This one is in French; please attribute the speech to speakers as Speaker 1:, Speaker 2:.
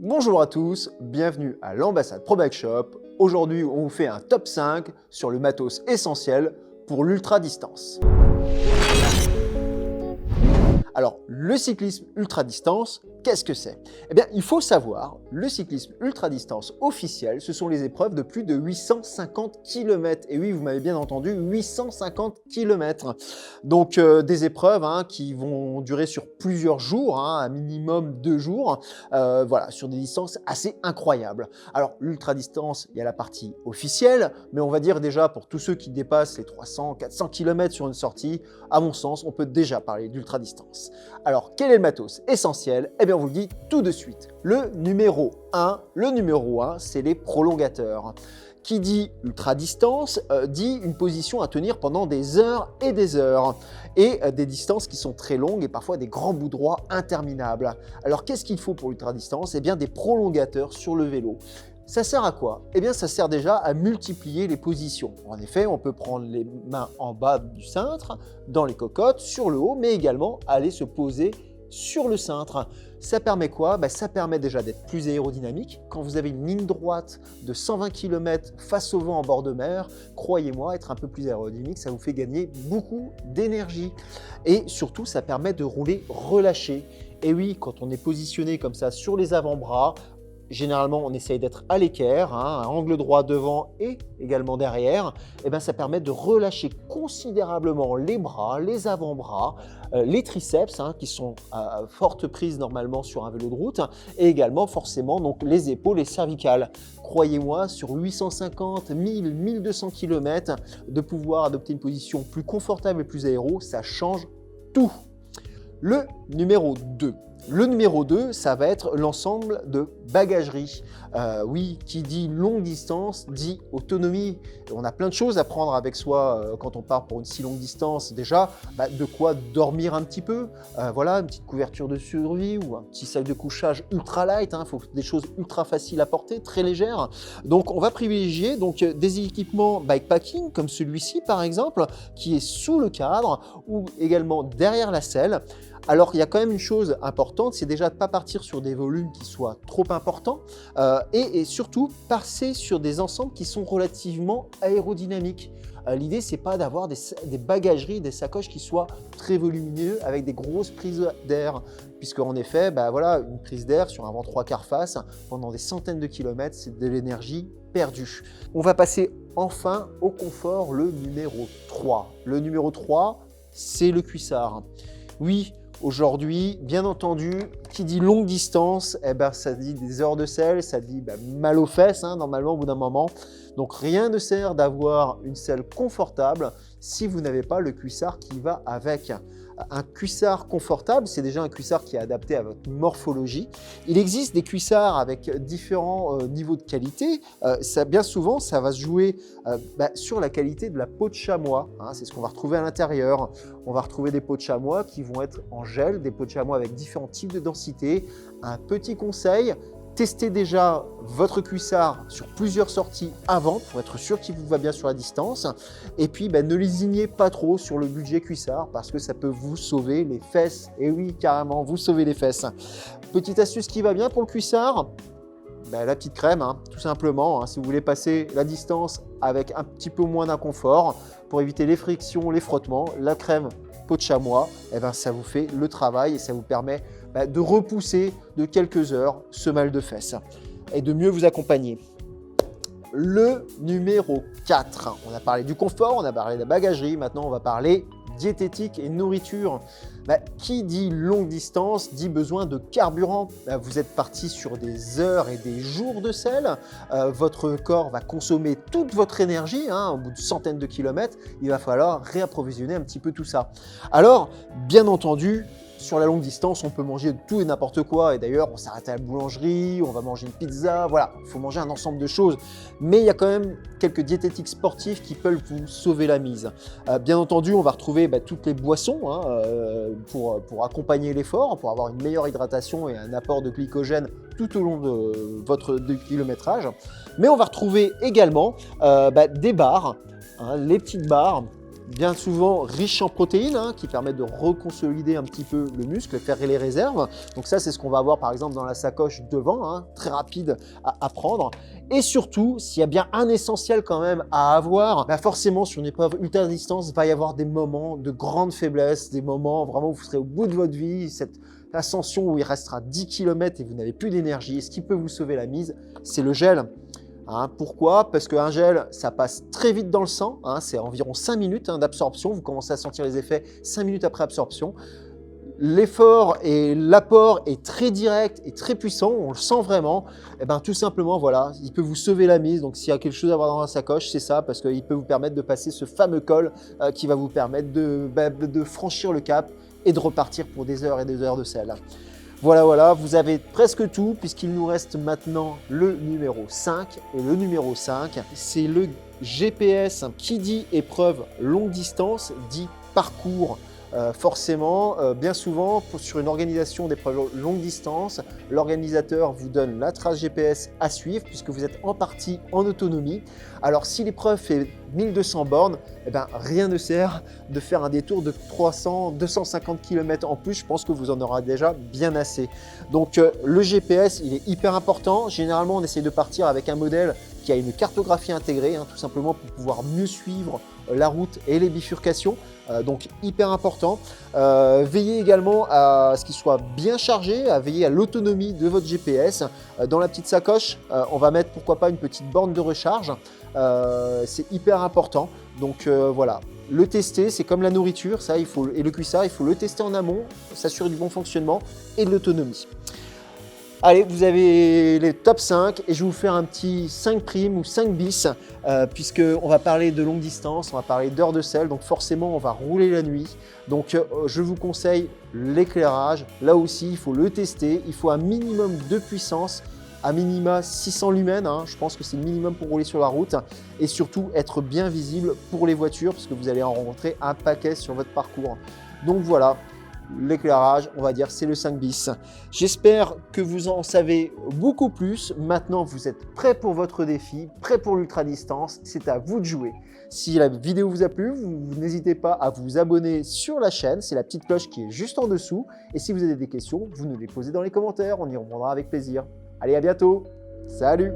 Speaker 1: Bonjour à tous, bienvenue à l'ambassade Pro Bike Shop. Aujourd'hui, on vous fait un top 5 sur le matos essentiel pour l'ultra-distance. Alors, le cyclisme ultra-distance, qu'est-ce que c'est? Eh bien, il faut savoir, le cyclisme ultra-distance officiel, ce sont les épreuves de plus de 850 km. Et oui, vous m'avez bien entendu, 850 km. Donc, des épreuves qui vont durer sur plusieurs jours, un minimum 2 jours, voilà, sur des distances assez incroyables. Alors, l'ultra-distance, il y a la partie officielle, mais on va dire déjà pour tous ceux qui dépassent les 300-400 km sur une sortie, à mon sens, on peut déjà parler d'ultra-distance. Alors, quel est le matos essentiel? Eh bien, on vous le dit tout de suite. Le numéro 1, c'est les prolongateurs. Qui dit ultra-distance dit une position à tenir pendant des heures et des distances qui sont très longues et parfois des grands bouts droits interminables. Alors, qu'est-ce qu'il faut pour l'ultra-distance? Eh bien, des prolongateurs sur le vélo. Ça sert à quoi? Eh bien, ça sert déjà à multiplier les positions. En effet, on peut prendre les mains en bas du cintre, dans les cocottes, sur le haut, mais également aller se poser sur le cintre. Ça permet quoi? Ça permet déjà d'être plus aérodynamique. Quand vous avez une ligne droite de 120 km face au vent en bord de mer, croyez-moi, être un peu plus aérodynamique, ça vous fait gagner beaucoup d'énergie. Et surtout, ça permet de rouler relâché. Et oui, quand on est positionné comme ça sur les avant-bras, généralement, on essaye d'être à l'équerre, un angle droit devant et également derrière. Et bien, ça permet de relâcher considérablement les bras, les avant-bras, les triceps qui sont à forte prise normalement sur un vélo de route et également forcément donc, les épaules et cervicales. Croyez-moi, sur 850, 1000, 1200 km, de pouvoir adopter une position plus confortable et plus aéro, ça change tout. Le numéro 2. Le numéro 2, ça va être l'ensemble de bagagerie. Oui, qui dit longue distance, dit autonomie. On a plein de choses à prendre avec soi quand on part pour une si longue distance. Déjà, de quoi dormir un petit peu. Voilà, une petite couverture de survie ou un petit sac de couchage ultra light. Il faut des choses ultra faciles à porter, très légères. Donc, on va privilégier des équipements bikepacking, comme celui-ci par exemple, qui est sous le cadre ou également derrière la selle. Alors, il y a quand même une chose importante, c'est déjà de ne pas partir sur des volumes qui soient trop importants et surtout passer sur des ensembles qui sont relativement aérodynamiques. L'idée, c'est pas d'avoir des bagageries, des sacoches qui soient très volumineux avec des grosses prises d'air, puisque en effet, voilà, une prise d'air sur un vent 3/4 face pendant des centaines de kilomètres, c'est de l'énergie perdue. On va passer enfin au confort, le numéro 3. Le numéro 3, c'est le cuissard. Oui, aujourd'hui, bien entendu, qui dit longue distance, ça dit des heures de selle, ça dit mal aux fesses, normalement au bout d'un moment. Donc rien ne sert d'avoir une selle confortable si vous n'avez pas le cuissard qui va avec. Un cuissard confortable, c'est déjà un cuissard qui est adapté à votre morphologie. Il existe des cuissards avec différents niveaux de qualité. Bien souvent, ça va se jouer sur la qualité de la peau de chamois. C'est ce qu'on va retrouver à l'intérieur. On va retrouver des peaux de chamois qui vont être en gel, des peaux de chamois avec différents types de densité. Un petit conseil, testez déjà votre cuissard sur plusieurs sorties avant pour être sûr qu'il vous va bien sur la distance. Et puis, ne lésignez pas trop sur le budget cuissard parce que ça peut vous sauver les fesses. Et oui, carrément, vous sauvez les fesses. Petite astuce qui va bien pour le cuissard, la petite crème, tout simplement. Si vous voulez passer la distance avec un petit peu moins d'inconfort pour éviter les frictions, les frottements, la crème peau de chamois, ça vous fait le travail et ça vous permet de repousser de quelques heures ce mal de fesses et de mieux vous accompagner. Le numéro 4, on a parlé du confort, on a parlé de la bagagerie, maintenant on va parler diététique et nourriture. Qui dit longue distance dit besoin de carburant. Vous êtes parti sur des heures et des jours de selle. Votre corps va consommer toute votre énergie. Au bout de centaines de kilomètres, il va falloir réapprovisionner un petit peu tout ça. Alors, bien entendu, sur la longue distance, on peut manger de tout et n'importe quoi. Et d'ailleurs, on s'arrête à la boulangerie, on va manger une pizza. Voilà, il faut manger un ensemble de choses. Mais il y a quand même quelques diététiques sportifs qui peuvent vous sauver la mise. Bien entendu, on va retrouver toutes les boissons pour accompagner l'effort, pour avoir une meilleure hydratation et un apport de glycogène tout au long de votre kilométrage. Mais on va retrouver également des barres, les petites barres bien souvent riche en protéines, hein, qui permettent de reconsolider un petit peu le muscle, faire les réserves. Donc ça, c'est ce qu'on va avoir par exemple dans la sacoche devant, hein, très rapide à prendre. Et surtout, s'il y a bien un essentiel quand même à avoir, bah forcément sur une épreuve ultra distance, il va y avoir des moments de grande faiblesse, des moments vraiment où vous serez au bout de votre vie, cette ascension où il restera 10 km et vous n'avez plus d'énergie. Et ce qui peut vous sauver la mise, c'est le gel. Hein, pourquoi? Parce qu'un gel, ça passe très vite dans le sang, hein, c'est environ 5 minutes hein, d'absorption, vous commencez à sentir les effets 5 minutes après absorption. L'effort et l'apport est très direct et très puissant, on le sent vraiment. Et ben, tout simplement, voilà, il peut vous sauver la mise. Donc, s'il y a quelque chose à avoir dans la sacoche, c'est ça, parce qu'il peut vous permettre de passer ce fameux col qui va vous permettre de franchir le cap et de repartir pour des heures et des heures de selle. Voilà, vous avez presque tout puisqu'il nous reste maintenant le numéro 5. Et le numéro 5, c'est le GPS qui dit épreuve longue distance, dit parcours. Forcément, bien souvent, sur une organisation d'épreuves longue distance, l'organisateur vous donne la trace GPS à suivre puisque vous êtes en partie en autonomie. Alors, si l'épreuve fait 1200 bornes, eh ben, rien ne sert de faire un détour de 250 km en plus. Je pense que vous en aurez déjà bien assez. Donc, le GPS, il est hyper important. Généralement, on essaie de partir avec un modèle qui a une cartographie intégrée, hein, tout simplement pour pouvoir mieux suivre la route et les bifurcations. Donc hyper important. Veillez également à ce qu'il soit bien chargé, à veiller à l'autonomie de votre GPS. Dans la petite sacoche, on va mettre pourquoi pas une petite borne de recharge. C'est hyper important. Donc voilà, le tester, c'est comme la nourriture, ça, et le cuissard, il faut le tester en amont, s'assurer du bon fonctionnement et de l'autonomie. Allez, vous avez les top 5 et je vais vous faire un petit 5 prime ou 5 bis puisqu'on va parler de longue distance, on va parler d'heures de selle, donc forcément on va rouler la nuit. Donc je vous conseille l'éclairage, là aussi il faut le tester, il faut un minimum de puissance, à minima 600 lumens, hein, je pense que c'est le minimum pour rouler sur la route et surtout être bien visible pour les voitures parce que vous allez en rencontrer un paquet sur votre parcours. Donc voilà. L'éclairage, on va dire, c'est le 5 bis. J'espère que vous en savez beaucoup plus. Maintenant, vous êtes prêts pour votre défi, prêts pour l'ultra distance. C'est à vous de jouer. Si la vidéo vous a plu, vous n'hésitez pas à vous abonner sur la chaîne. C'est la petite cloche qui est juste en dessous. Et si vous avez des questions, vous nous les posez dans les commentaires. On y répondra avec plaisir. Allez, à bientôt. Salut!